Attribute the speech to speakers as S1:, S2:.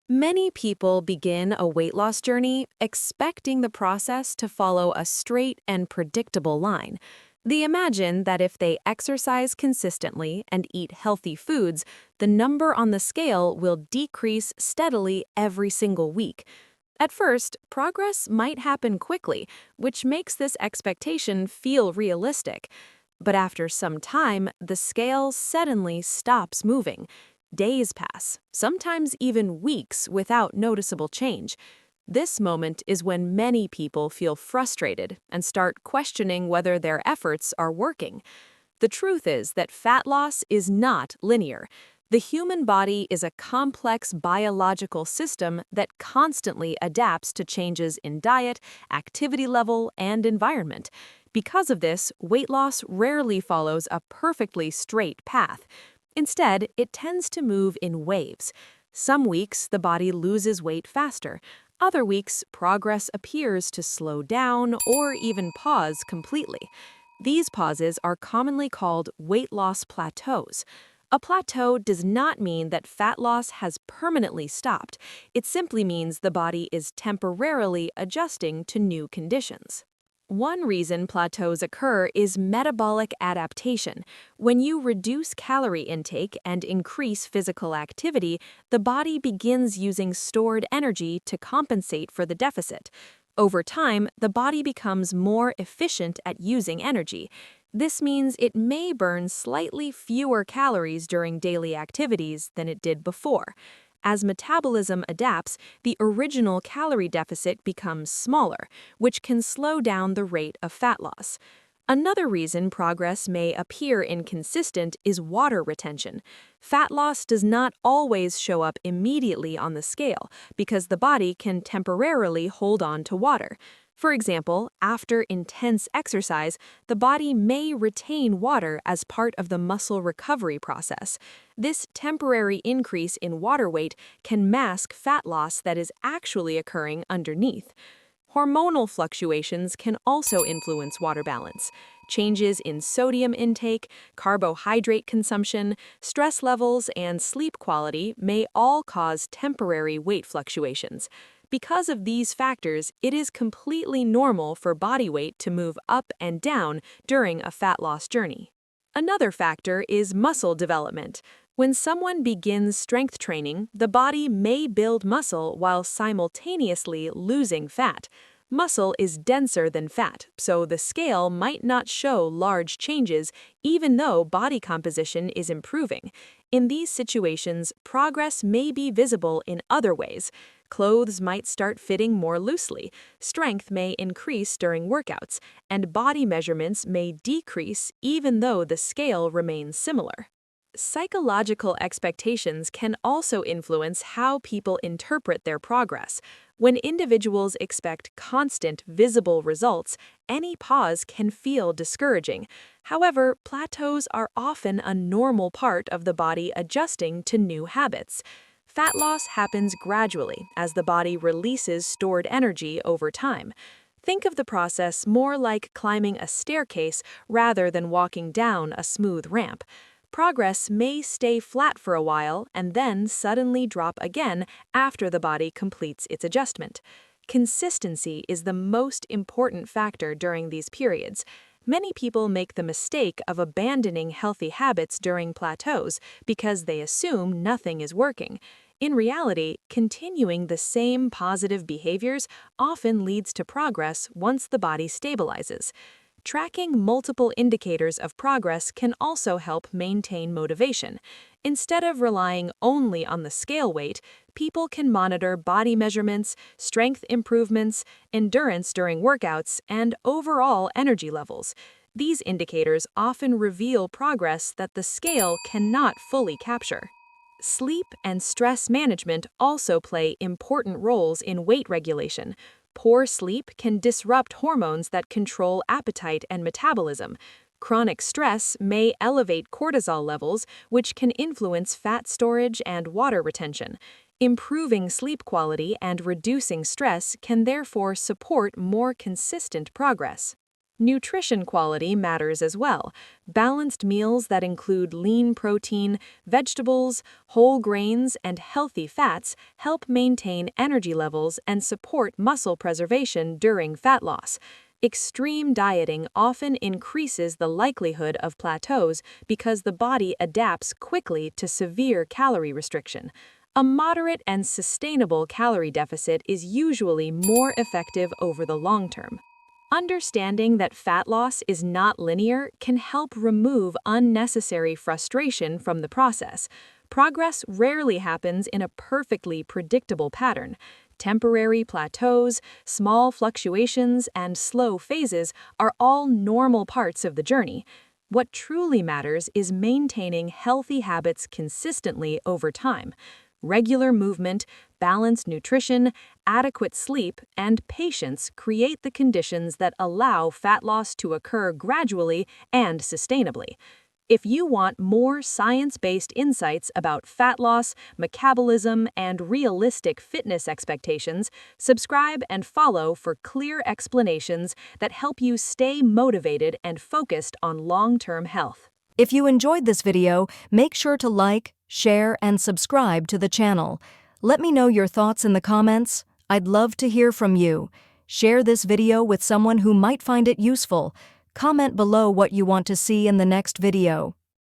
S1: Many people begin a weight loss journey expecting the process to follow a straight and predictable line. They imagine that if they exercise consistently and eat healthy foods, the number on the scale will decrease steadily every single week. At first, progress might happen quickly, which makes this expectation feel realistic. But after some time, the scale suddenly stops moving. Days pass, sometimes even weeks without noticeable change. This moment is when many people feel frustrated and start questioning whether their efforts are working. The truth is that fat loss is not linear. The human body is a complex biological system that constantly adapts to changes in diet, activity level, and environment. Because of this, weight loss rarely follows a perfectly straight path. Instead, it tends to move in waves. Some weeks, the body loses weight faster. Other weeks, progress appears to slow down or even pause completely. These pauses are commonly called weight loss plateaus. A plateau does not mean that fat loss has permanently stopped. It simply means the body is temporarily adjusting to new conditions. One reason plateaus occur is metabolic adaptation. When you reduce calorie intake and increase physical activity, the body begins using stored energy to compensate for the deficit. Over time, the body becomes more efficient at using energy. This means it may burn slightly fewer calories during daily activities than it did before. As metabolism adapts, the original calorie deficit becomes smaller, which can slow down the rate of fat loss. Another reason progress may appear inconsistent is water retention. Fat loss does not always show up immediately on the scale because the body can temporarily hold on to water. For example, after intense exercise, the body may retain water as part of the muscle recovery process. This temporary increase in water weight can mask fat loss that is actually occurring underneath. Hormonal fluctuations can also influence water balance. Changes in sodium intake, carbohydrate consumption, stress levels, and sleep quality may all cause temporary weight fluctuations. Because of these factors, it is completely normal for body weight to move up and down during a fat loss journey. Another factor is muscle development. When someone begins strength training, the body may build muscle while simultaneously losing fat. Muscle is denser than fat, so the scale might not show large changes even though body composition is improving. In these situations, progress may be visible in other ways. Clothes might start fitting more loosely, strength may increase during workouts, and body measurements may decrease even though the scale remains similar. Psychological expectations can also influence how people interpret their progress. When individuals expect constant, visible results, any pause can feel discouraging. However, plateaus are often a normal part of the body adjusting to new habits. Fat loss happens gradually as the body releases stored energy over time. Think of the process more like climbing a staircase rather than walking down a smooth ramp. Progress may stay flat for a while and then suddenly drop again after the body completes its adjustment. Consistency is the most important factor during these periods. Many people make the mistake of abandoning healthy habits during plateaus because they assume nothing is working. In reality, continuing the same positive behaviors often leads to progress once the body stabilizes. Tracking multiple indicators of progress can also help maintain motivation. Instead of relying only on the scale weight, people can monitor body measurements, strength improvements, endurance during workouts, and overall energy levels. These indicators often reveal progress that the scale cannot fully capture. Sleep and stress management also play important roles in weight regulation. Poor sleep can disrupt hormones that control appetite and metabolism. Chronic stress may elevate cortisol levels, which can influence fat storage and water retention. Improving sleep quality and reducing stress can therefore support more consistent progress. Nutrition quality matters as well. Balanced meals that include lean protein, vegetables, whole grains, and healthy fats help maintain energy levels and support muscle preservation during fat loss. Extreme dieting often increases the likelihood of plateaus because the body adapts quickly to severe calorie restriction. A moderate and sustainable calorie deficit is usually more effective over the long term. Understanding that fat loss is not linear can help remove unnecessary frustration from the process. Progress rarely happens in a perfectly predictable pattern. Temporary plateaus, small fluctuations, and slow phases are all normal parts of the journey. What truly matters is maintaining healthy habits consistently over time. Regular movement, balanced nutrition, adequate sleep, and patience create the conditions that allow fat loss to occur gradually and sustainably. If you want more science-based insights about fat loss, metabolism, and realistic fitness expectations, subscribe and follow for clear explanations that help you stay motivated and focused on long-term health.
S2: If you enjoyed this video, make sure to like, share, and subscribe to the channel. Let me know your thoughts in the comments. I'd love to hear from you. Share this video with someone who might find it useful. Comment below what you want to see in the next video.